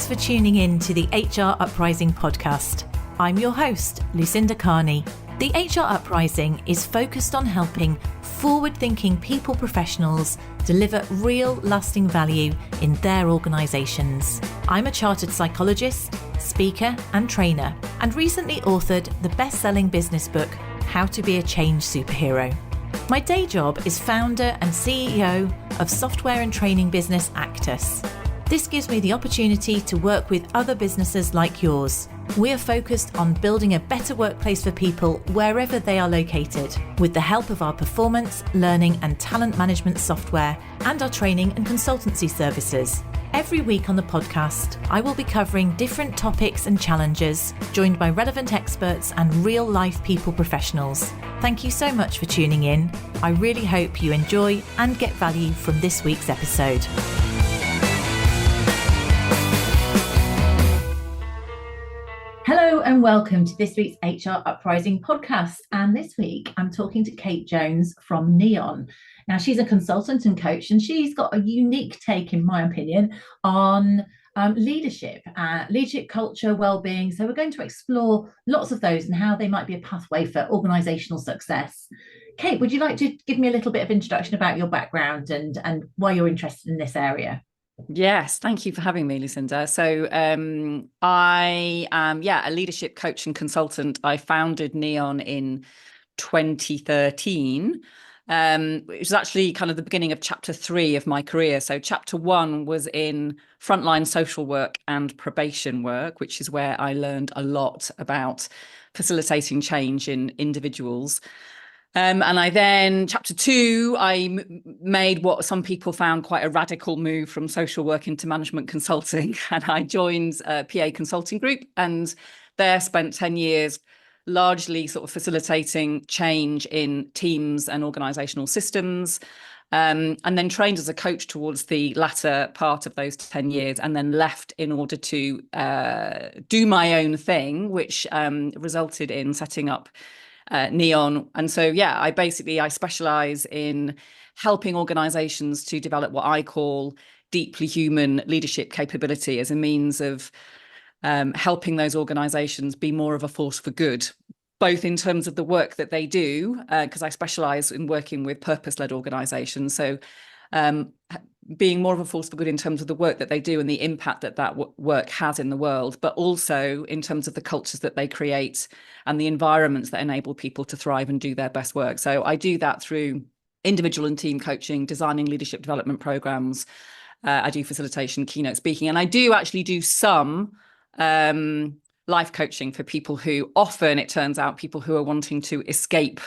Thanks for tuning in to the HR Uprising podcast. I'm your host, Lucinda Carney. The HR Uprising is focused on helping forward-thinking people professionals deliver real lasting value in their organisations. I'm a chartered psychologist, speaker and trainer, and recently authored the best-selling business book, How to Be a Change Superhero. My day job is founder and CEO of software and training business Actus. This gives me the opportunity to work with other businesses like yours. We are focused on building a better workplace for people wherever they are located, with the help of our performance, learning and talent management software and our training and consultancy services. Every week on the podcast, I will be covering different topics and challenges, joined by relevant experts and real-life people professionals. Thank you so much for tuning in. I really hope you enjoy and get value from this week's episode. Hello and welcome to this week's HR Uprising podcast. And this week I'm talking to Kate Jones from Neon. Now she's a consultant and coach, and she's got a unique take, in my opinion, on leadership, culture, well-being. So we're going to explore lots of those and how they might be a pathway for organisational success. Kate, would you like to give me a little bit of introduction about your background and why you're interested in this area? Yes, thank you for having me, Lucinda. So I am, a leadership coach and consultant. I founded Neon in 2013. It was actually kind of the beginning of chapter 3 of my career. So chapter 1 was in frontline social work and probation work, which is where I learned a lot about facilitating change in individuals. And I then, chapter 2, I made what some people found quite a radical move from social work into management consulting. And I joined a PA consulting group, and there spent 10 years largely sort of facilitating change in teams and organisational systems, and then trained as a coach towards the latter part of those 10 years, and then left in order to do my own thing, which resulted in setting up Neon. And so, I specialize in helping organizations to develop what I call deeply human leadership capability as a means of helping those organizations be more of a force for good, both in terms of the work that they do, because I specialize in working with purpose-led organizations. So being more of a force for good in terms of the work that they do and the impact that work has in the world, but also in terms of the cultures that they create and the environments that enable people to thrive and do their best work. So I do that through individual and team coaching, designing leadership development programs. I do facilitation, keynote speaking, and I do actually do some life coaching for people who often, it turns out, people who are wanting to escape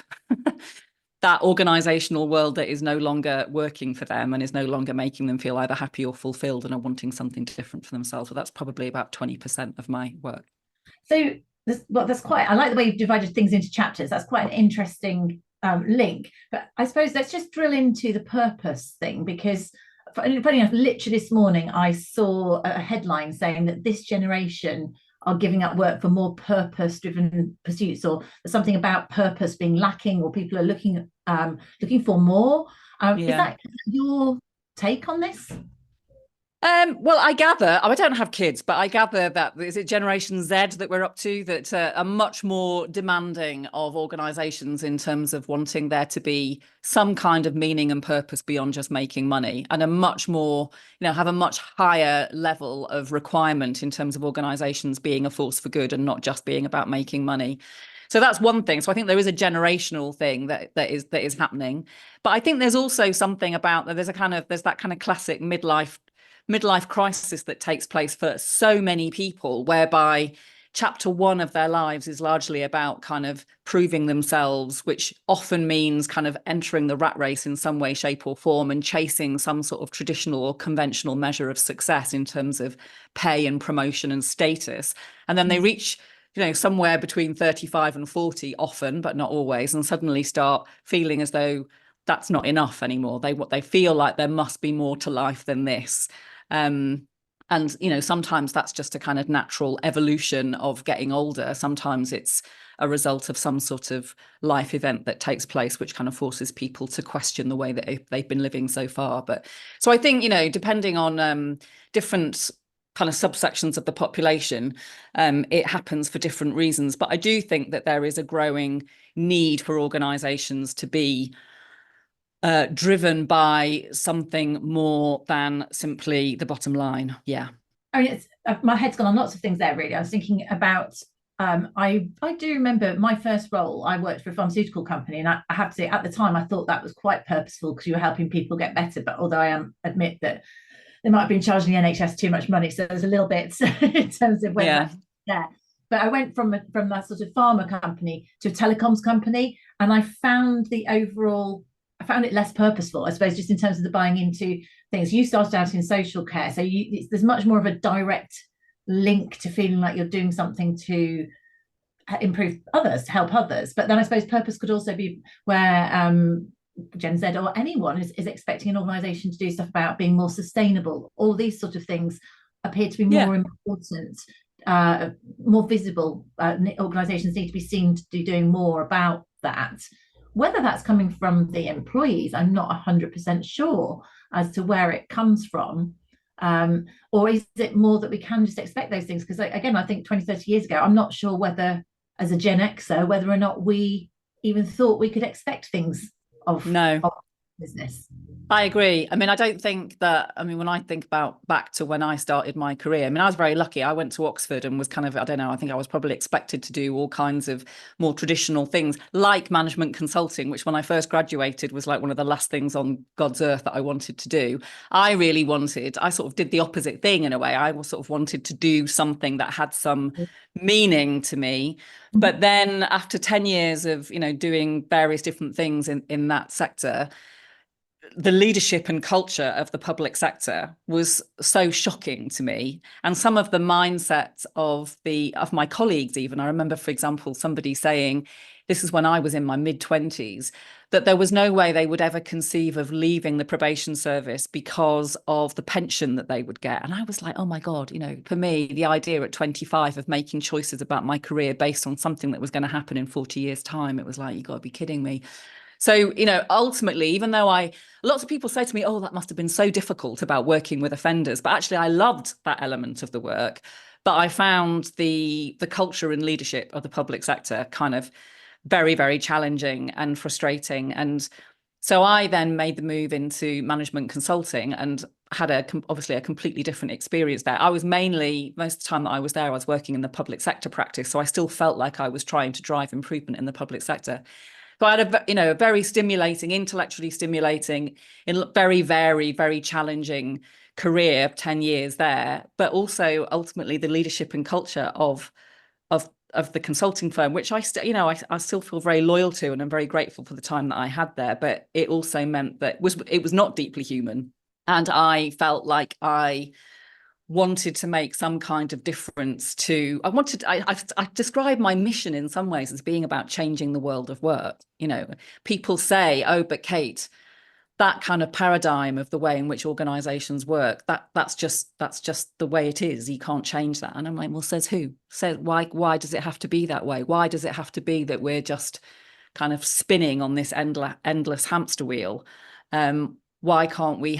that organizational world that is no longer working for them and is no longer making them feel either happy or fulfilled and are wanting something different for themselves. So that's probably about 20% of my work. So that's quite, I like the way you've divided things into chapters. That's quite an interesting link. But I suppose let's just drill into the purpose thing, because funny enough, literally this morning, I saw a headline saying that this generation are giving up work for more purpose-driven pursuits, or something about purpose being lacking, or people are looking for more. Is that your take on this? Well, I gather, I don't have kids, but I gather that is it Generation Z that we're up to, that are much more demanding of organisations in terms of wanting there to be some kind of meaning and purpose beyond just making money, and a much more, have a much higher level of requirement in terms of organisations being a force for good and not just being about making money. So that's one thing. So I think there is a generational thing that is happening, but I think there's also something about that. There's that kind of classic midlife crisis that takes place for so many people, whereby chapter 1 of their lives is largely about kind of proving themselves, which often means kind of entering the rat race in some way, shape or form, and chasing some sort of traditional or conventional measure of success in terms of pay and promotion and status. And then they reach, somewhere between 35 and 40 often, but not always, and suddenly start feeling as though that's not enough anymore. They feel like there must be more to life than this. And, sometimes that's just a kind of natural evolution of getting older. Sometimes it's a result of some sort of life event that takes place, which kind of forces people to question the way that they've been living so far. But so I think, depending on different kind of subsections of the population, it happens for different reasons. But I do think that there is a growing need for organisations to be driven by something more than simply the bottom line. Yeah. I mean, it's my head's gone on lots of things there, really. I was thinking about I do remember my first role. I worked for a pharmaceutical company, and I have to say, at the time, I thought that was quite purposeful because you were helping people get better. But although I admit that they might have been charging the NHS too much money, so there's a little bit in terms of whether yeah. But I went from that sort of pharma company to a telecoms company, and I found it less purposeful, I suppose, just in terms of the buying into things. You started out in social care, so there's much more of a direct link to feeling like you're doing something to improve others, to help others. But then I suppose purpose could also be where Gen Z or anyone is expecting an organisation to do stuff about being more sustainable. All these sort of things appear to be more important, more visible. Organisations need to be seen to be doing more about that. Whether that's coming from the employees, I'm not 100% sure as to where it comes from. Or is it more that we can just expect those things? Because again, I think 20, 30 years ago, I'm not sure whether, as a Gen Xer, whether or not we even thought we could expect things of business. I agree. I mean, I don't think that, I mean, when I think about back to when I started my career, I mean, I was very lucky. I went to Oxford and was kind of, I don't know, I think I was probably expected to do all kinds of more traditional things like management consulting, which when I first graduated was like one of the last things on God's earth that I wanted to do. I sort of did the opposite thing in a way. I sort of wanted to do something that had some meaning to me. But then after 10 years of, doing various different things in that sector, the leadership and culture of the public sector was so shocking to me. And some of the mindsets of my colleagues, even, I remember, for example, somebody saying, this is when I was in my mid-20s, that there was no way they would ever conceive of leaving the probation service because of the pension that they would get. And I was like, oh my God, for me, the idea at 25 of making choices about my career based on something that was going to happen in 40 years' time, it was like, you got to be kidding me. So, ultimately, even though lots of people say to me, oh, that must have been so difficult about working with offenders, but actually I loved that element of the work. But I found the culture and leadership of the public sector kind of very, very challenging and frustrating. And so I then made the move into management consulting and had obviously a completely different experience there. I was most of the time that I was there, I was working in the public sector practice. So I still felt like I was trying to drive improvement in the public sector. So I had a very stimulating, intellectually stimulating, very, very, very challenging career, 10 years there, but also ultimately the leadership and culture of the consulting firm, which I still feel very loyal to, and I'm very grateful for the time that I had there. But it also meant that it was not deeply human, and I felt like I wanted to make some kind of difference I describe my mission in some ways as being about changing the world of work. People say, oh, but Kate, that kind of paradigm of the way in which organizations work, that's just the way it is. You can't change that. And I'm like, well, says who? Why does it have to be that way? Why does it have to be that we're just kind of spinning on this endless hamster wheel? Why can't we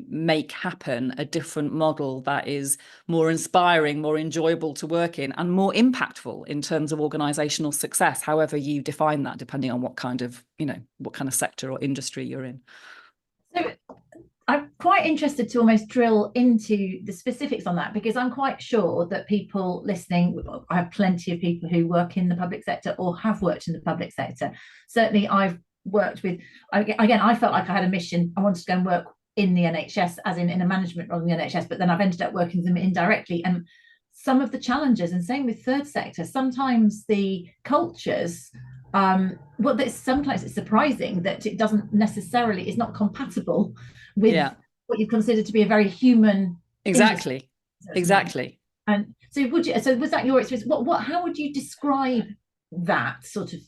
make happen a different model that is more inspiring, more enjoyable to work in, and more impactful in terms of organizational success, however you define that, depending on what kind of sector or industry you're in. So I'm quite interested to almost drill into the specifics on that, because I'm quite sure that people listening, I have plenty of people who work in the public sector or have worked in the public sector. Certainly I've worked with, again, I felt like I had a mission. I wanted to go and work in the NHS, as in a management role in the NHS, but then I've ended up working with them indirectly. And some of the challenges, and same with third sector, sometimes the cultures, sometimes it's surprising that it doesn't necessarily, it's not compatible with what you consider to be a very human industry. Exactly. And so was that your experience? How would you describe that sort of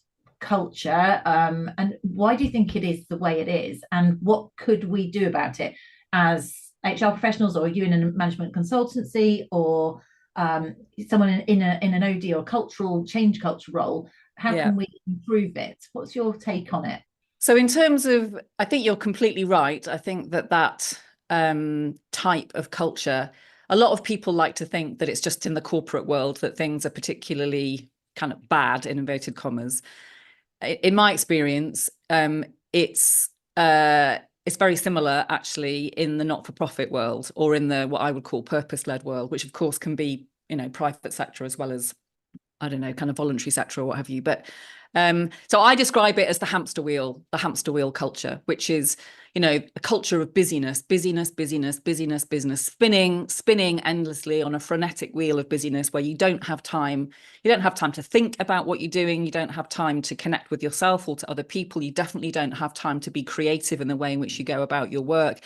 culture, and why do you think it is the way it is, and what could we do about it as HR professionals, or you in a management consultancy, or someone in an OD or cultural role? How can we improve it? What's your take on it? So in terms of, I think you're completely right. I think that type of culture a lot of people like to think that it's just in the corporate world that things are particularly kind of bad, in inverted commas. In my experience, it's very similar actually in the not-for-profit world, or in the what I would call purpose-led world, which of course can be, you know, private sector as well as, I don't know, kind of voluntary sector or what have you. But so I describe it as the hamster wheel culture, which is, you know, a culture of busyness, spinning endlessly on a frenetic wheel of busyness, where you don't have time to think about what you're doing. You don't have time to connect with yourself or to other people. You definitely don't have time to be creative in the way in which you go about your work.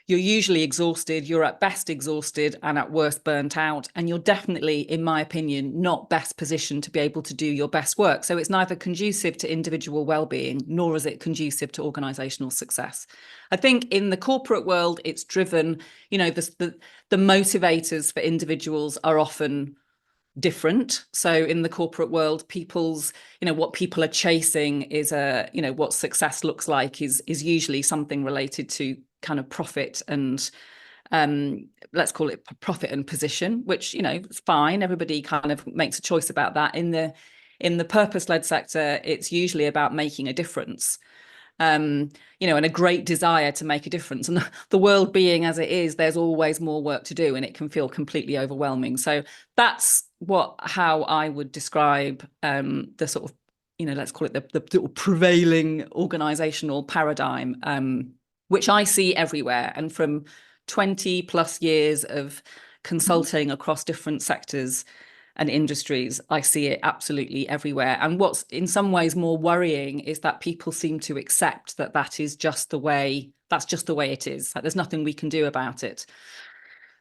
You're usually exhausted. You're at best exhausted and at worst burnt out. And you're definitely, in my opinion, not best positioned to be able to do your best work. So it's neither conducive to individual well-being, nor is it conducive to organisational success. I think in the corporate world, it's driven, you know, the motivators for individuals are often different. So in the corporate world, people's, you know, what people are chasing is you know, what success looks like is usually something related to kind of profit and let's call it profit and position, which, you know, it's fine. Everybody kind of makes a choice about that. In the purpose-led sector, it's usually about making a difference. You know, and a great desire to make a difference. And the world being as it is, there's always more work to do, and it can feel completely overwhelming. So that's how I would describe the sort of, you know, let's call it the prevailing organizational paradigm, which I see everywhere. And from 20 plus years of consulting across different sectors and industries, I see it absolutely everywhere. And what's in some ways more worrying is that people seem to accept that that's just the way it is. Like, there's nothing we can do about it.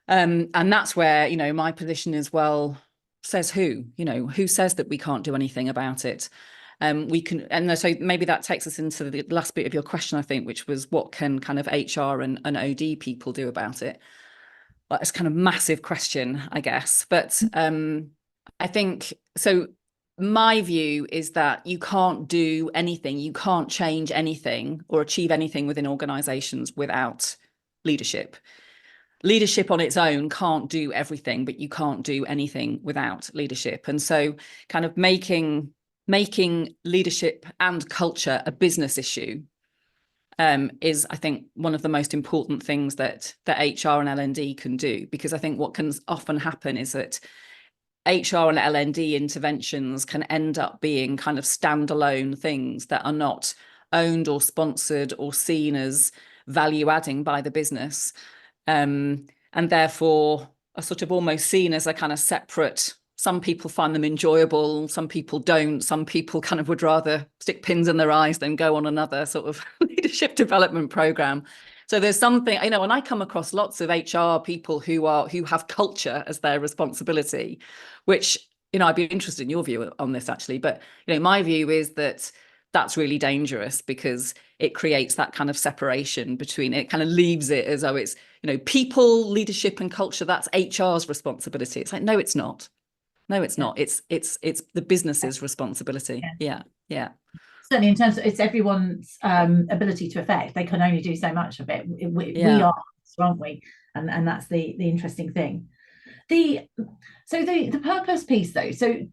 And that's where, you know, my position is, well, says who? You know, who says that we can't do anything about it? We can, and so maybe that takes us into the last bit of your question, I think, which was what can kind of HR and OD people do about it? Well, it's kind of massive question, I guess. But I think, so my view is that you can't do anything, you can't change anything or achieve anything within organizations without leadership. Leadership on its own can't do everything, but you can't do anything without leadership. And so kind of making leadership and culture a business issue is, I think, one of the most important things that HR and L&D can do. Because I think what can often happen is that HR and L&D interventions can end up being kind of standalone things that are not owned or sponsored or seen as value adding by the business, and therefore are sort of almost seen as a kind of separate. Some people find them enjoyable, some people don't. Some people kind of would rather stick pins in their eyes than go on another sort of leadership development program. So there's something, you know, and I come across lots of HR people who have culture as their responsibility, which, you know, I'd be interested in your view on this actually. But, you know, my view is that that's really dangerous, because it creates that kind of separation between it, kind of leaves it as though it's, you know, people, leadership and culture, that's HR's responsibility. It's like, no, it's not. No, it's not. It's the business's responsibility. Yeah. Certainly, in terms of it's everyone's ability to affect. They can only do so much of it. We are, aren't we? And that's the interesting thing. The purpose piece, though. So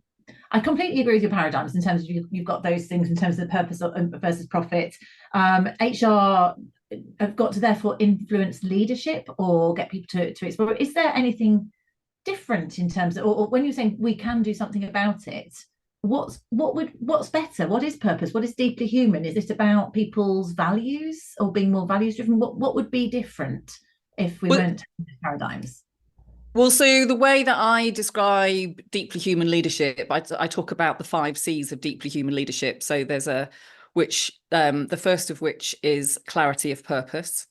I completely agree with your paradigms in terms of you've got those things in terms of the purpose versus profit. HR have got to therefore influence leadership or get people to explore. Is there anything different in terms of, or when you're saying we can do something about it, what's better? What is purpose? What is deeply human? Is it about people's values or being more values driven? What would be different if we went to paradigms? Well, so the way that I describe deeply human leadership, I talk about the 5 C's of deeply human leadership. So there's the first of which is clarity of purpose.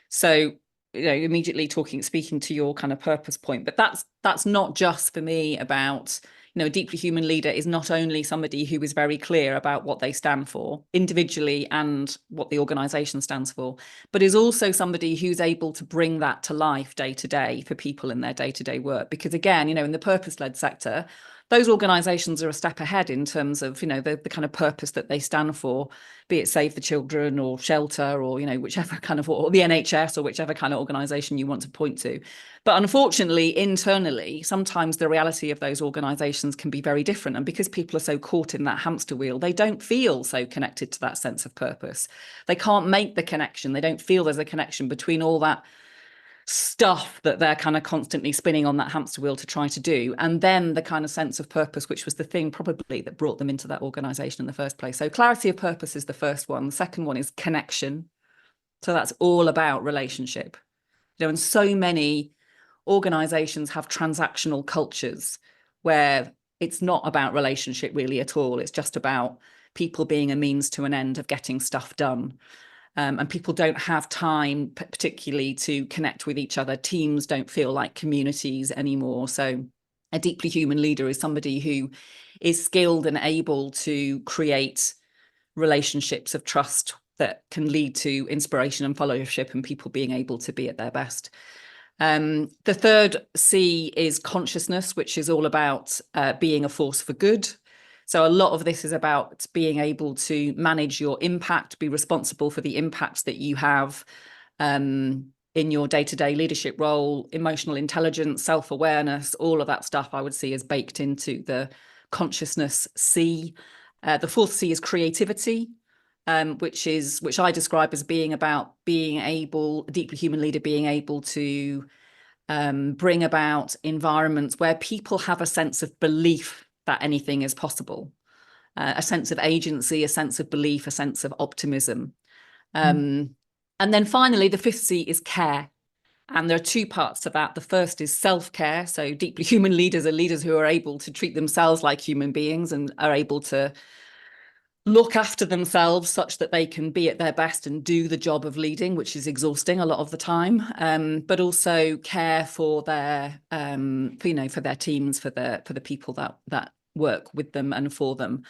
So, you know, immediately speaking to your kind of purpose point, but that's not just for me about, you know, a deeply human leader is not only somebody who is very clear about what they stand for individually and what the organization stands for, but is also somebody who's able to bring that to life day to day for people in their day-to-day work. Because again, you know, in the purpose-led sector, those organisations are a step ahead in terms of, the kind of purpose that they stand for, be it Save the Children or Shelter or, whichever kind of, or the NHS or whichever kind of organisation you want to point to. But unfortunately, internally, sometimes the reality of those organisations can be very different. And because people are so caught in that hamster wheel, they don't feel so connected to that sense of purpose. They can't make the connection. They don't feel there's a connection between all that stuff that they're kind of constantly spinning on that hamster wheel to try to do, and then the kind of sense of purpose, which was the thing probably that brought them into that organization in the first place. So clarity of purpose is the first one. The second one is connection. So that's all about relationship. And so many organizations have transactional cultures where it's not about relationship really at all. It's just about people being a means to an end of getting stuff done. And people don't have time particularly to connect with each other. Teams don't feel like communities anymore. So a deeply human leader is somebody who is skilled and able to create relationships of trust that can lead to inspiration and followership and people being able to be at their best. The third C is consciousness, which is all about being a force for good. So a lot of this is about being able to manage your impact, be responsible for the impacts that you have in your day-to-day leadership role, emotional intelligence, self-awareness, all of that stuff I would see is baked into the consciousness C. The fourth C is creativity, which I describe as being about being able, a deeply human leader being able to bring about environments where people have a sense of belief that anything is possible, a sense of agency, a sense of belief, a sense of optimism. And then finally, the fifth C is care. And there are two parts to that. The first is self-care. So deeply human leaders are leaders who are able to treat themselves like human beings and are able to look after themselves such that they can be at their best and do the job of leading, which is exhausting a lot of the time, but also care for their, for their teams, for the people that work with them and for them,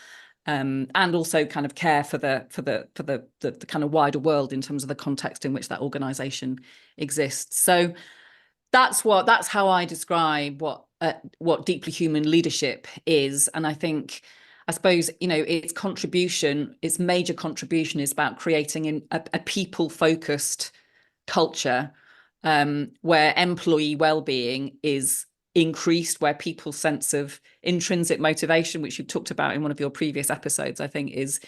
and also kind of care for the kind of wider world in terms of the context in which that organisation exists. So that's how I describe what deeply human leadership is, and I suppose, its major contribution is about creating a people-focused culture where employee well-being is increased, where people's sense of intrinsic motivation, which you talked about in one of your previous episodes, I think is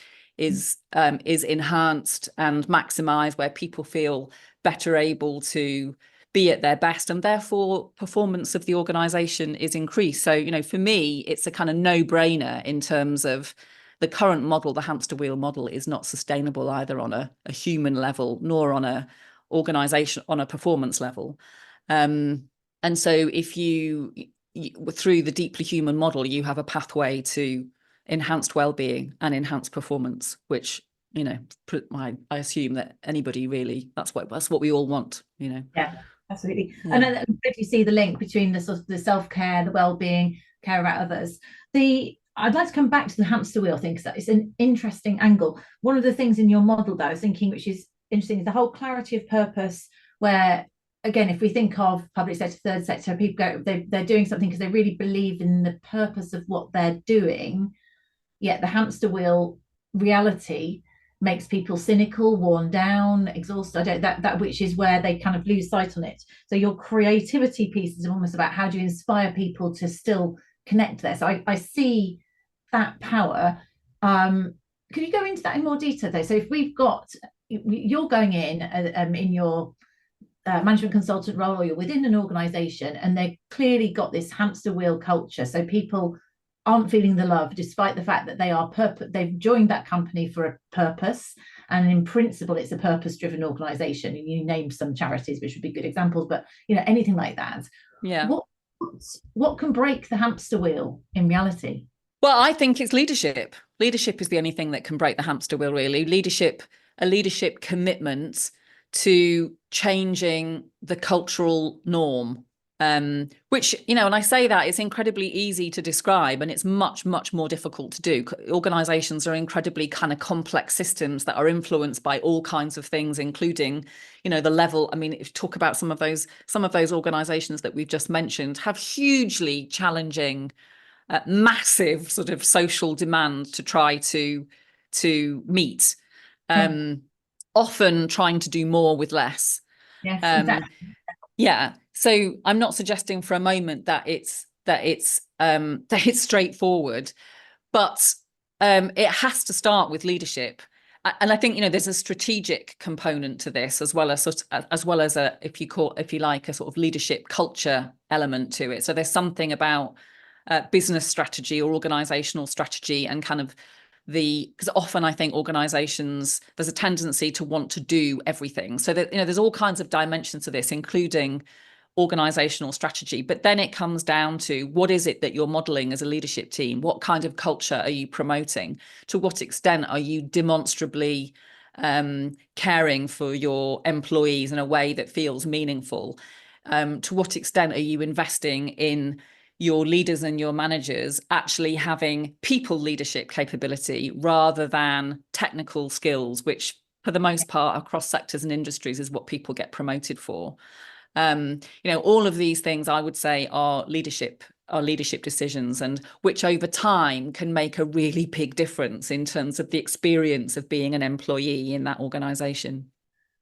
enhanced and maximized, where people feel better able to be at their best, and therefore performance of the organization is increased. So, for me, it's a kind of no-brainer in terms of the current model. The hamster wheel model is not sustainable either on a human level, nor on a organization, on a performance level. And so if you through the deeply human model, you have a pathway to enhanced well-being and enhanced performance, which, I assume that anybody really, that's what we all want, Yeah. Absolutely. Yeah. And then if you see the link between the sort of the self-care, the well-being, care about others, I'd like to come back to the hamster wheel thing, because it's an interesting angle. One of the things in your model that I was thinking, which is interesting, is the whole clarity of purpose, where, again, if we think of public sector, third sector, people they're doing something because they really believe in the purpose of what they're doing, yet the hamster wheel reality makes people cynical, worn down, exhausted. That which is where they kind of lose sight on it. So your creativity piece is almost about how do you inspire people to still connect there. So I see that power. Could you go into that in more detail though? So if you're going in your management consultant role, or you're within an organization and they've clearly got this hamster wheel culture, so people aren't feeling the love despite the fact that they've joined that company for a purpose, and in principle it's a purpose-driven organization, and you named some charities which would be good examples, but anything like that. Yeah. What can break the hamster wheel in reality? Well, I think it's leadership. Leadership is the only thing that can break the hamster wheel, really. A leadership commitment to changing the cultural norm. Which, and I say that it's incredibly easy to describe, and it's much, much more difficult to do. Organizations are incredibly kind of complex systems that are influenced by all kinds of things, including, the level. I mean, if you talk about some of those organizations that we've just mentioned, have hugely challenging massive sort of social demand to try to meet, often trying to do more with less. Yes, exactly. Yeah. So I'm not suggesting for a moment that it's straightforward, but it has to start with leadership. And I think, you know, there's a strategic component to this, as well as a, if you like, a sort of leadership culture element to it. So there's something about business strategy or organizational strategy, and kind of because often I think organizations, there's a tendency to want to do everything. So that, you know, there's all kinds of dimensions to this, including organizational strategy. But then it comes down to, what is it that you're modeling as a leadership team? What kind of culture are you promoting? To what extent are you demonstrably caring for your employees in a way that feels meaningful? To what extent are you investing in your leaders and your managers actually having people leadership capability rather than technical skills, which for the most part across sectors and industries is what people get promoted for? You know, all of these things I would say are leadership decisions, and which over time can make a really big difference in terms of the experience of being an employee in that organization.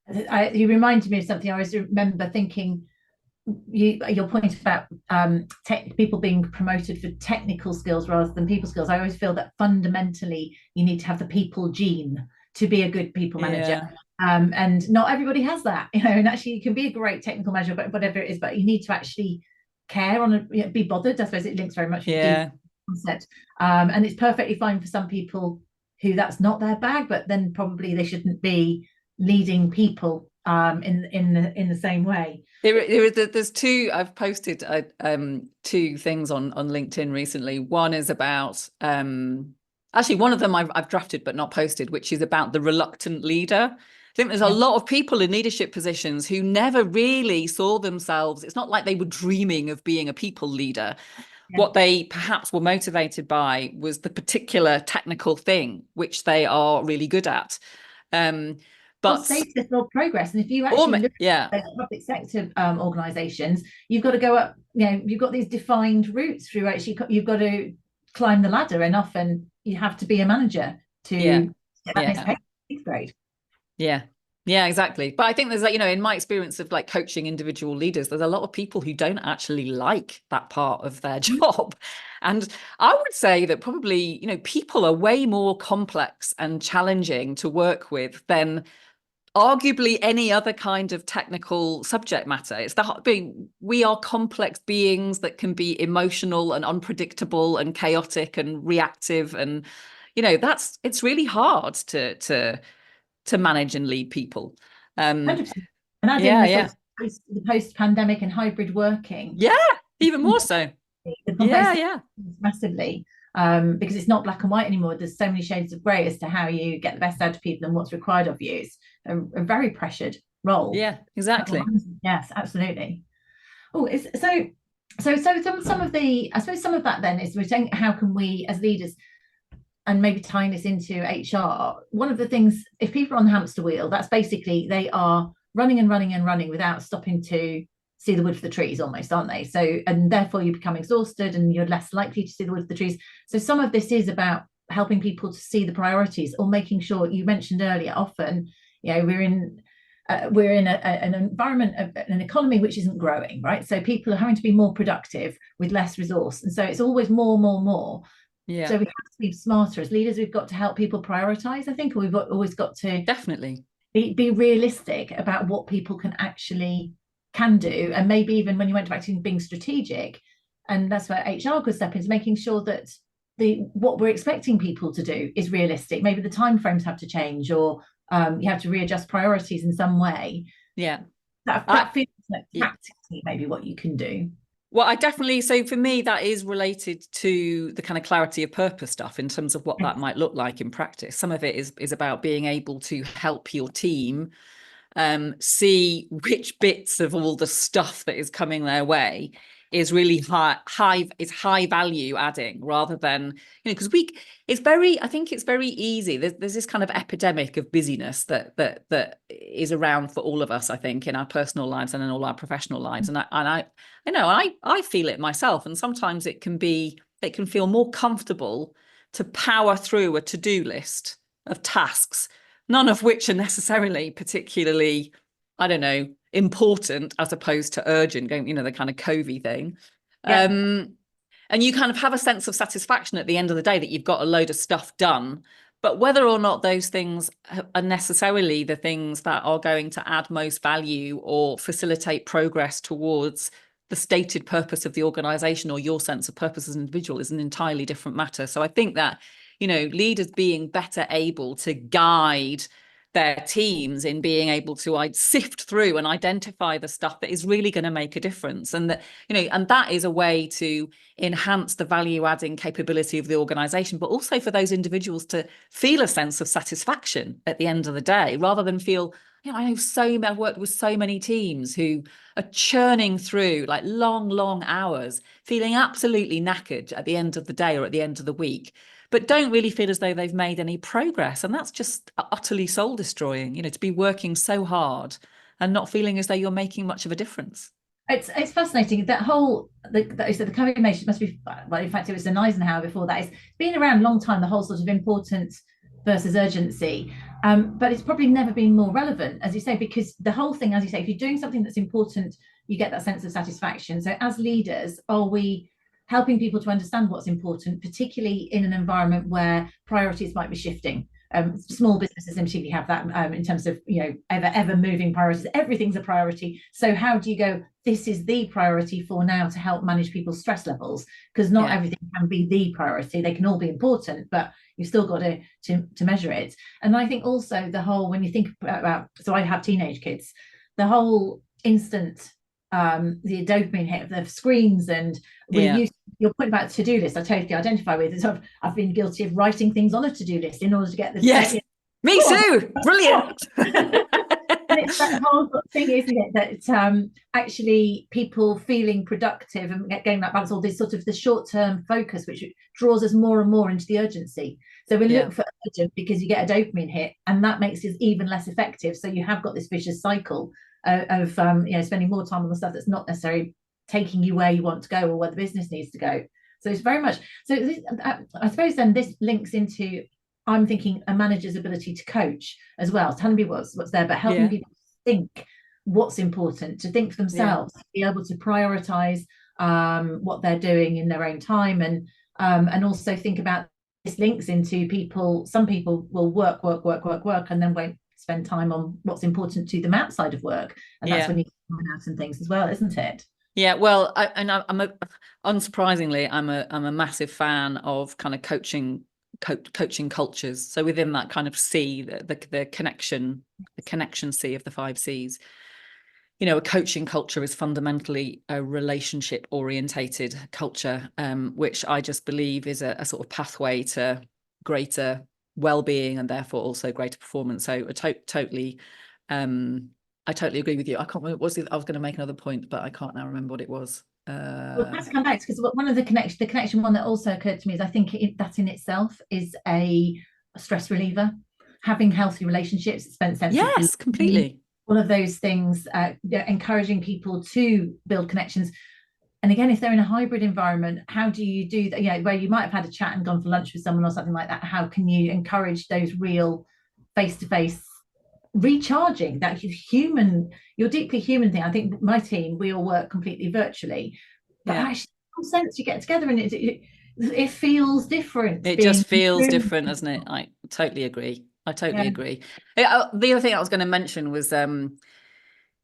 You reminded me of something. I always remember thinking, your point about people being promoted for technical skills rather than people skills. I always feel that fundamentally you need to have the people gene to be a good people manager. And not everybody has that, you know, and actually you can be a great technical manager, but whatever it is, but you need to actually care be bothered. I suppose it links very much with the concept. And it's perfectly fine for some people who that's not their bag, but then probably they shouldn't be leading people in the same way. There's two. I've posted two things on LinkedIn recently. One is about actually, one of them I've drafted but not posted, which is about the reluctant leader. I think there's a lot of people in leadership positions who never really saw themselves. It's not like they were dreaming of being a people leader. What they perhaps were motivated by was the particular technical thing which they are really good at. But status or progress. And if you actually look at public sector organizations, you've got to go up, you know, you've got these defined routes through which you've got to climb the ladder, and often you have to be a manager to get that next pay grade. Yeah, exactly. But I think there's, like, you know, in my experience of like coaching individual leaders, there's a lot of people who don't actually like that part of their job. And I would say that probably, you know, people are way more complex and challenging to work with than arguably any other kind of technical subject matter. It's we are complex beings that can be emotional and unpredictable and chaotic and reactive, and, you know, it's really hard to manage and lead people. 100%. And adding the post-pandemic and hybrid working, even more so. Massively. Because it's not black and white anymore. There's so many shades of grey as to how you get the best out of people and what's required of you. It's a very pressured role. Yeah, exactly. Yes, absolutely. Oh, so some of the, I suppose some of that then is we're saying, how can we as leaders, and maybe tying this into HR, one of the things, if people are on the hamster wheel, that's basically they are running and running and running without stopping to see the wood for the trees, almost, aren't they? So, and therefore you become exhausted and you're less likely to see the wood for the trees. So some of this is about helping people to see the priorities, or making sure, you mentioned earlier, often, you know, we're in an environment, an economy which isn't growing, right? So people are having to be more productive with less resource, and so it's always more. Yeah. So we have to be smarter as leaders. We've got to help people prioritize, I think, or we've always got to definitely be realistic about what people can do, and maybe even when you went back to being strategic, and that's where HR could step in, is making sure that what we're expecting people to do is realistic. Maybe the timeframes have to change, or you have to readjust priorities in some way. That feels like practically maybe what you can do. Well, so for me, that is related to the kind of clarity of purpose stuff in terms of what that might look like in practice. Some of it is about being able to help your team see which bits of all the stuff that is coming their way is really high value adding, rather than, you know, because I think it's very easy. There's this kind of epidemic of busyness that is around for all of us, I think, in our personal lives and in all our professional lives. And I know I feel it myself. And sometimes it can be they can feel more comfortable to power through a to-do list of tasks, none of which are necessarily particularly, I don't know, important as opposed to urgent, going, the kind of Covey thing. Yeah. And you kind of have a sense of satisfaction at the end of the day that you've got a load of stuff done. But whether or not those things are necessarily the things that are going to add most value or facilitate progress towards the stated purpose of the organisation or your sense of purpose as an individual is an entirely different matter. So I think that, leaders being better able to guide their teams in being able to sift through and identify the stuff that is really going to make a difference, and that and that is a way to enhance the value adding capability of the organization, but also for those individuals to feel a sense of satisfaction at the end of the day, rather than feel, I've worked with so many teams who are churning through like long hours, feeling absolutely knackered at the end of the day or at the end of the week, but don't really feel as though they've made any progress. And that's just utterly soul destroying, to be working so hard and not feeling as though you're making much of a difference. It's fascinating. That whole, the co-motion must be, well, in fact, it was an Eisenhower before that. It's been around a long time, the whole sort of importance versus urgency. But it's probably never been more relevant, as you say, because the whole thing, as you say, if you're doing something that's important, you get that sense of satisfaction. So as leaders, are we helping people to understand what's important, particularly in an environment where priorities might be shifting? Small businesses in particular have that in terms of, ever moving priorities. Everything's a priority. So how do you go, this is the priority for now to help manage people's stress levels? Because not everything can be the priority. They can all be important, but you've still got to measure it. And I think also the whole, when you think about, so I have teenage kids, the whole instant, the dopamine hit of the screens, and your point about to-do list, I totally identify with. I've been guilty of writing things on a to-do list in order to get the me too. Brilliant. And it's that whole thing, isn't it, that actually people feeling productive and getting that balance, all this sort of the short-term focus, which draws us more and more into the urgency. So we look for urgent because you get a dopamine hit, and that makes it even less effective. So you have got this vicious cycle of spending more time on the stuff that's not necessarily taking you where you want to go or where the business needs to go. So it's very much so this, I suppose then this links into, I'm thinking, a manager's ability to coach as well, telling people what's there, but helping people think what's important, to think for themselves, to be able to prioritize what they're doing in their own time, and also think about this links into people. Some people will work and then won't spend time on what's important to them outside of work, and that's when you find out some things as well, isn't it? Yeah, well, unsurprisingly, I'm a massive fan of kind of coaching cultures. So within that kind of C, the connection C of the 5 C's, a coaching culture is fundamentally a relationship orientated culture, which I just believe is a sort of pathway to greater well-being and therefore also greater performance. So I totally agree with you. I can't remember I was going to make another point, but I can't now remember what it was. Well, let's come back, because one of the connection one that also occurred to me is, I think that in itself is a stress reliever. Having healthy relationships, spent sense. Yes, completely. All of those things, encouraging people to build connections. And again, if they're in a hybrid environment, how do you do that? Where you might have had a chat and gone for lunch with someone or something like that. How can you encourage those real face-to-face recharging, that you're deeply human thing? I think my team, we all work completely virtually, but actually in some sense you get together and it feels different. It just feels different, doesn't it? I totally agree. Agree. The other thing I was going to mention was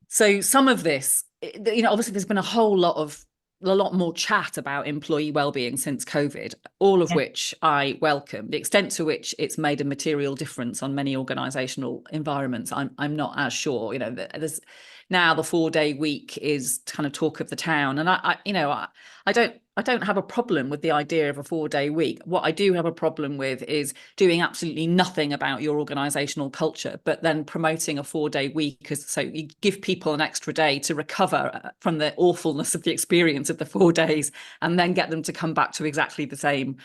so some of this, obviously there's been a lot more chat about employee well-being since COVID, all of which I welcome. The extent to which it's made a material difference on many organisational environments, I'm not as sure. There's now the 4-day week is kind of talk of the town, and I don't have a problem with the idea of a 4-day week. What I do have a problem with is doing absolutely nothing about your organisational culture, but then promoting a 4-day week so you give people an extra day to recover from the awfulness of the experience of the 4 days, and then get them to come back to exactly the same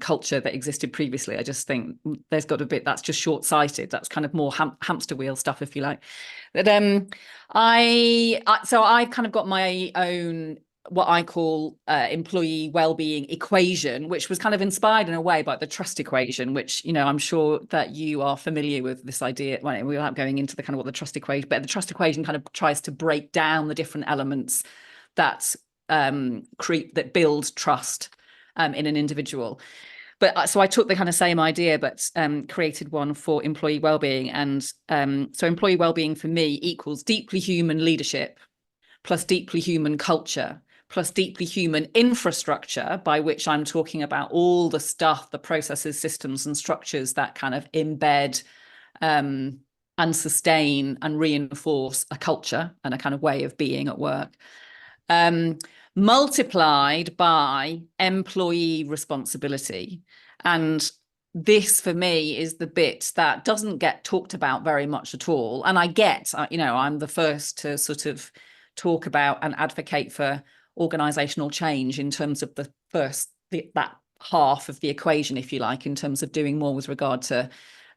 culture that existed previously. I just think there's got a bit, that's just short-sighted. That's kind of more hamster wheel stuff, if you like. But I've kind of got my own what I call employee well-being equation, which was kind of inspired in a way by the trust equation, which, you know, I'm sure that you are familiar with this idea, well, without going into the kind of what the trust equation, but the trust equation kind of tries to break down the different elements that that build trust in an individual. But so I took the kind of same idea, but created one for employee well-being. And so employee well-being for me equals deeply human leadership plus deeply human culture plus deeply human infrastructure, by which I'm talking about all the stuff, the processes, systems, and structures that kind of embed and sustain and reinforce a culture and a kind of way of being at work. Multiplied by employee responsibility. And this for me is the bit that doesn't get talked about very much at all. And I get, you know, I'm the first to sort of talk about and advocate for organisational change in terms of that half of the equation, if you like, in terms of doing more with regard to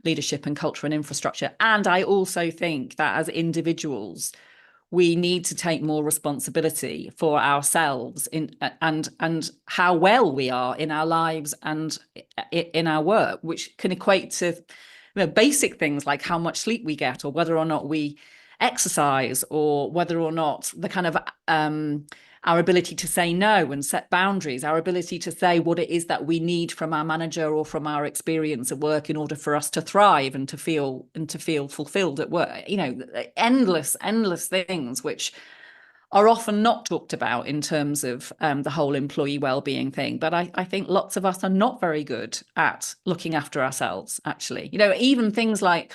leadership and culture and infrastructure. And I also think that as individuals, we need to take more responsibility for ourselves and how well we are in our lives and in our work, which can equate to, you know, basic things like how much sleep we get, or whether or not we exercise, or whether or not the kind of our ability to say no and set boundaries, our ability to say what it is that we need from our manager or from our experience at work in order for us to thrive and to feel fulfilled at work. You know, endless things which are often not talked about in terms of the whole employee well-being thing. But I think lots of us are not very good at looking after ourselves, actually. You know, even things like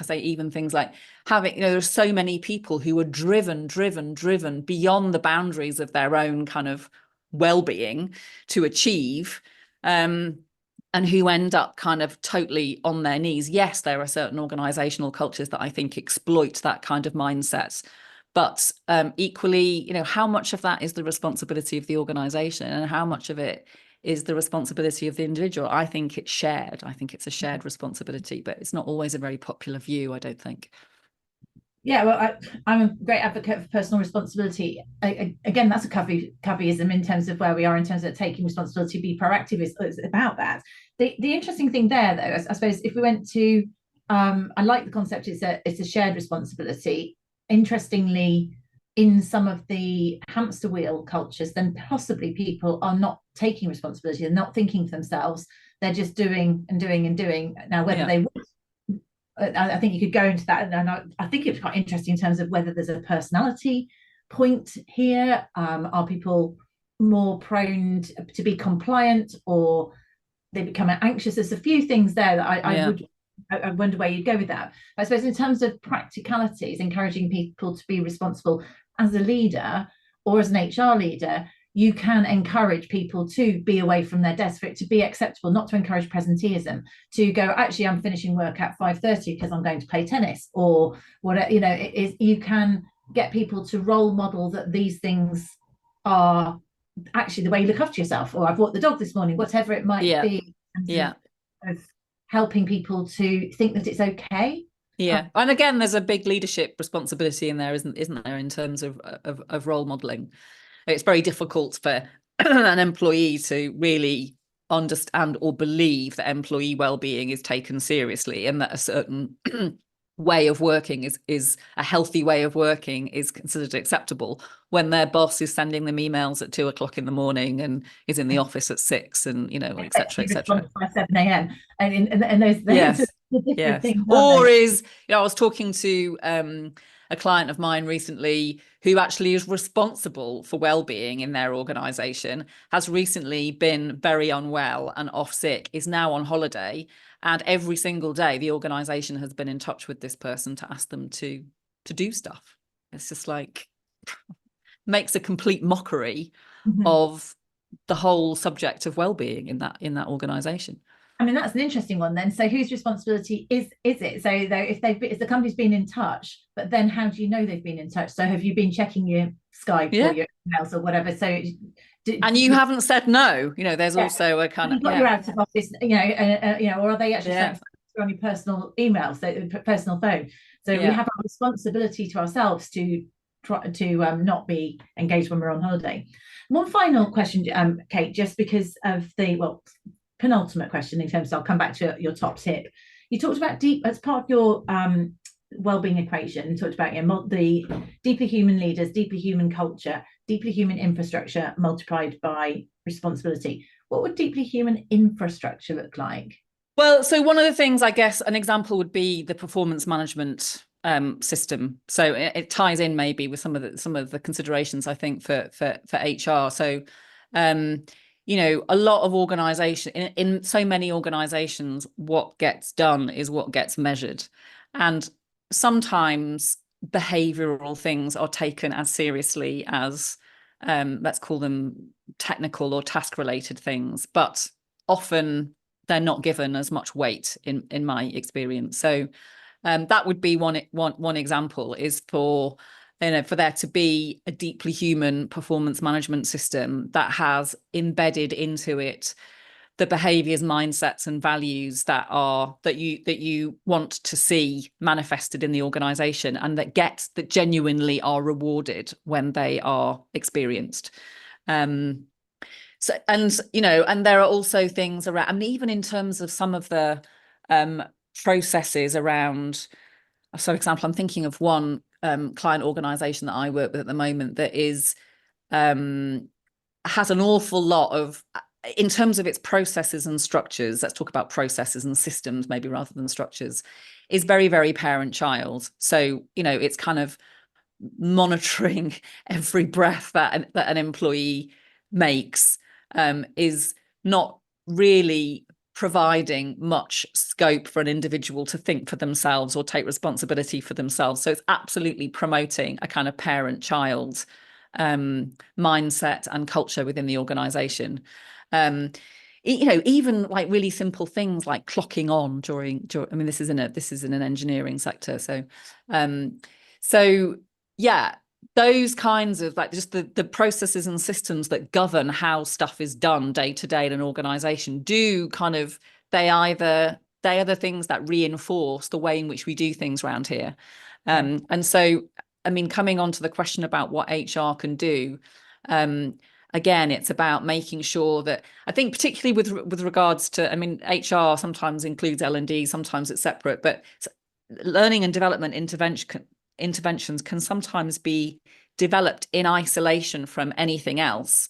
having, you know, there's so many people who are driven beyond the boundaries of their own kind of well-being to achieve, and who end up kind of totally on their knees. Yes, there are certain organisational cultures that I think exploit that kind of mindset. But equally, you know, how much of that is the responsibility of the organisation and how much of it is the responsibility of the individual? I think it's shared. I think it's a shared responsibility, but it's not always a very popular view, I don't think. Yeah, well, I'm a great advocate for personal responsibility. Again, that's a coveyism in terms of where we are in terms of taking responsibility. Be proactive is about that. The interesting thing there, though, I suppose, if we went to, I like the concept. It's a shared responsibility. Interestingly, in some of the hamster wheel cultures, then possibly people are not taking responsibility. They're not thinking for themselves. They're just doing and doing and doing. Now, whether they would, I think you could go into that, and I think it's quite interesting in terms of whether there's a personality point here. Are people more prone to be compliant, or they become anxious? There's a few things there that I wonder where you'd go with that. I suppose in terms of practicalities, encouraging people to be responsible as a leader or as an HR leader, you can encourage people to be away from their desk, for it to be acceptable, not to encourage presenteeism, to go, actually, I'm finishing work at 5:30 because I'm going to play tennis, or whatever. You know, you can get people to role model that these things are actually the way you look after yourself, or I've walked the dog this morning, whatever it might be. Of helping people to think that it's okay. Yeah, and again, there's a big leadership responsibility in there, isn't there, in terms of role modelling. It's very difficult for an employee to really understand or believe that employee well-being is taken seriously, and that a certain way of working is a healthy way of working is considered acceptable when their boss is sending them emails at 2:00 in the morning and is in the office at 6, and, you know, etc. By 7 a.m. and those yes. things, or is, you know, I was talking to a client of mine recently who actually is responsible for well-being in their organisation, has recently been very unwell and off sick, is now on holiday, and every single day the organisation has been in touch with this person to ask them to do stuff. It's just like makes a complete mockery of the whole subject of well-being in that organisation. I mean, that's an interesting one then. So whose responsibility is it? So though, if the company's been in touch, but then how do you know they've been in touch? So have you been checking your Skype or your emails or whatever? So and you haven't said no. You know, there's also a kind of you're out of office, you know, or are they actually on your personal email, so personal phone? So we have a responsibility to ourselves to try to not be engaged when we're on holiday. One final question, Kate, just because of the penultimate question in terms of, I'll come back to your top tip. You talked about deep as part of your well-being equation. You talked about the deeply human leaders, deeply human culture, deeply human infrastructure multiplied by responsibility. What would deeply human infrastructure look like? Well, so one of the things, I guess, an example would be the performance management system. So it ties in maybe with some of the considerations, I think, for HR. So a lot of organization in so many organizations, what gets done is what gets measured, and sometimes behavioral things are taken as seriously as let's call them technical or task related things, but often they're not given as much weight in my experience. So that would be one example, is for there to be a deeply human performance management system that has embedded into it the behaviors, mindsets, and values that you want to see manifested in the organization, and that genuinely are rewarded when they are experienced. So, and there are also things around, I mean, even in terms of some of the processes around, so for example, I'm thinking of one client organization that I work with at the moment that has an awful lot of, in terms of its processes and structures, let's talk about processes and systems maybe rather than structures, is very, very parent-child. So, it's kind of monitoring every breath that an employee makes, is not really providing much scope for an individual to think for themselves or take responsibility for themselves. So it's absolutely promoting a kind of parent-child mindset and culture within the organization. Even like really simple things like clocking on during I mean, this is in an engineering sector. So yeah, those kinds of, like, just the processes and systems that govern how stuff is done day to day in an organization they are the things that reinforce the way in which we do things around here. And so, I mean, coming on to the question about what HR can do, again, it's about making sure that, I think particularly with regards to, I mean, HR sometimes includes L&D, sometimes it's separate, but learning and development interventions can sometimes be developed in isolation from anything else.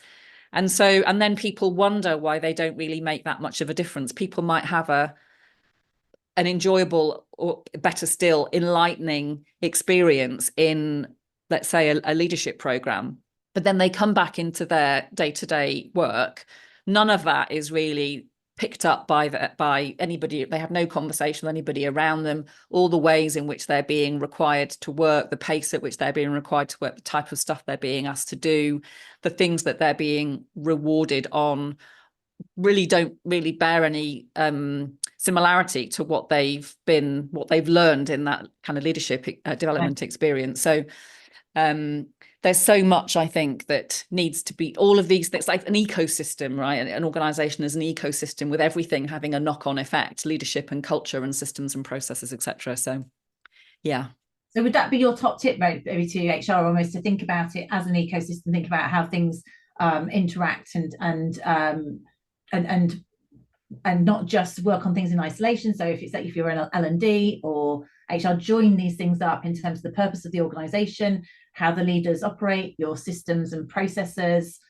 And then people wonder why they don't really make that much of a difference. People might have an enjoyable, or better still, enlightening experience in, let's say, a leadership program, but then they come back into their day-to-day work. None of that is really picked up by anybody. They have no conversation with anybody around them. All the ways in which they're being required to work, the pace at which they're being required to work, the type of stuff they're being asked to do, the things that they're being rewarded on, really don't really bear any similarity to what they've learned in that kind of leadership development experience. So there's so much, I think, that needs to be, all of these things, like an ecosystem, right? An organization is an ecosystem with everything having a knock-on effect, leadership and culture and systems and processes, etc. So, yeah. So would that be your top tip, maybe to HR, almost, to think about it as an ecosystem, think about how things interact and not just work on things in isolation? So if you're an L&D or HR, join these things up in terms of the purpose of the organization, how the leaders operate, your systems and processes.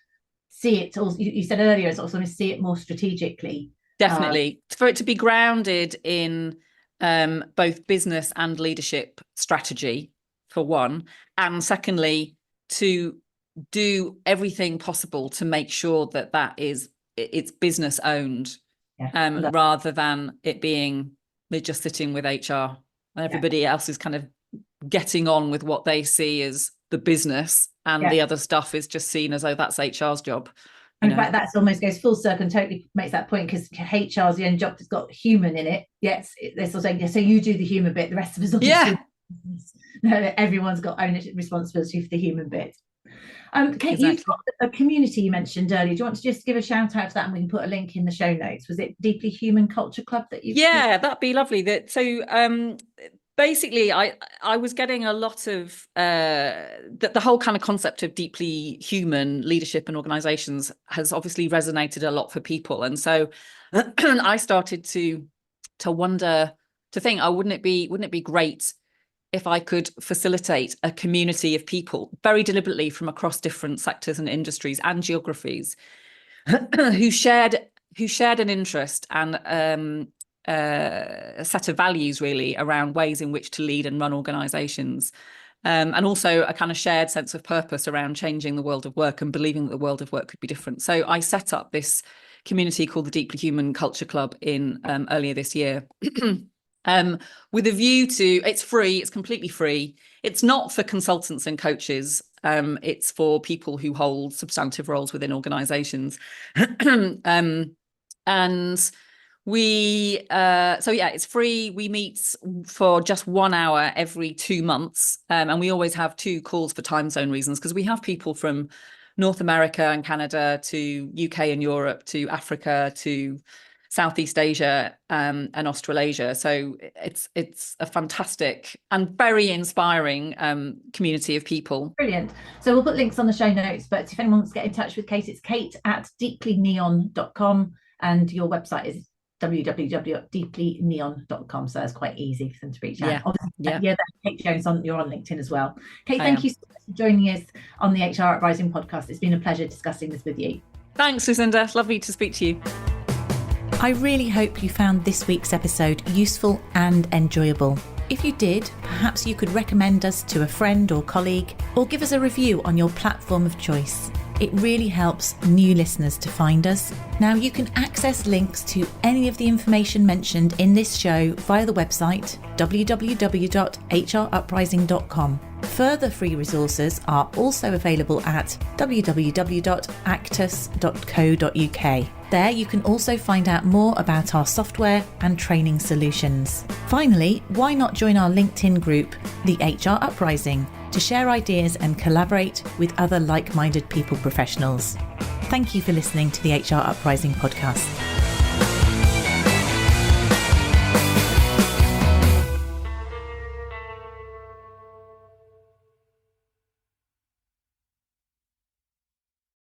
See it all. You said earlier, it's also see it more strategically. Definitely, for it to be grounded in both business and leadership strategy, for one, and secondly, to do everything possible to make sure that it's business owned, rather than it being they're just sitting with HR and everybody else is kind of getting on with what they see as the business, and the other stuff is just seen as, oh, that's HR's job. In fact, that almost goes full circle and totally makes that point, because HR's the only job that's got human in it. Yes, they're sort of saying, so you do the human bit, the rest of us all do. No, everyone's got ownership responsibility for the human bit. Kate, exactly. You've got a community you mentioned earlier. Do you want to just give a shout out to that, and we can put a link in the show notes? Was it Deeply Human Culture Club that you? Yeah, that'd be lovely. So basically, I was getting a lot of the whole kind of concept of deeply human leadership and organizations has obviously resonated a lot for people. And so I started to wonder, to think, oh, wouldn't it be great if I could facilitate a community of people very deliberately from across different sectors and industries and geographies who shared an interest and a set of values really around ways in which to lead and run organizations, and also a kind of shared sense of purpose around changing the world of work and believing that the world of work could be different. So I set up this community called the Deeply Human Culture Club in earlier this year. With a view to, it's free, it's completely free. It's not for consultants and coaches. It's for people who hold substantive roles within organizations. And we, it's free. We meet for just 1 hour every 2 months. And we always have 2 calls for time zone reasons, because we have people from North America and Canada to UK and Europe to Africa to Southeast Asia and Australasia. So it's a fantastic and very inspiring community of people. Brilliant. So we'll put links on the show notes, but if anyone wants to get in touch with Kate, it's kate@deeplyneon.com, and your website is www.deeplyneon.com. So it's quite easy for them to reach out. Kate Jones, you're on LinkedIn as well. Kate, thank you so much for joining us on the HR Uprising podcast. It's been a pleasure discussing this with you. Thanks, Lucinda. Lovely to speak to you. I really hope you found this week's episode useful and enjoyable. If you did, perhaps you could recommend us to a friend or colleague, or give us a review on your platform of choice. It really helps new listeners to find us. Now, you can access links to any of the information mentioned in this show via the website www.hruprising.com. Further free resources are also available at www.actus.co.uk. There you can also find out more about our software and training solutions. Finally, why not join our LinkedIn group, the HR Uprising, to share ideas and collaborate with other like-minded people professionals. Thank you for listening to the HR Uprising podcast.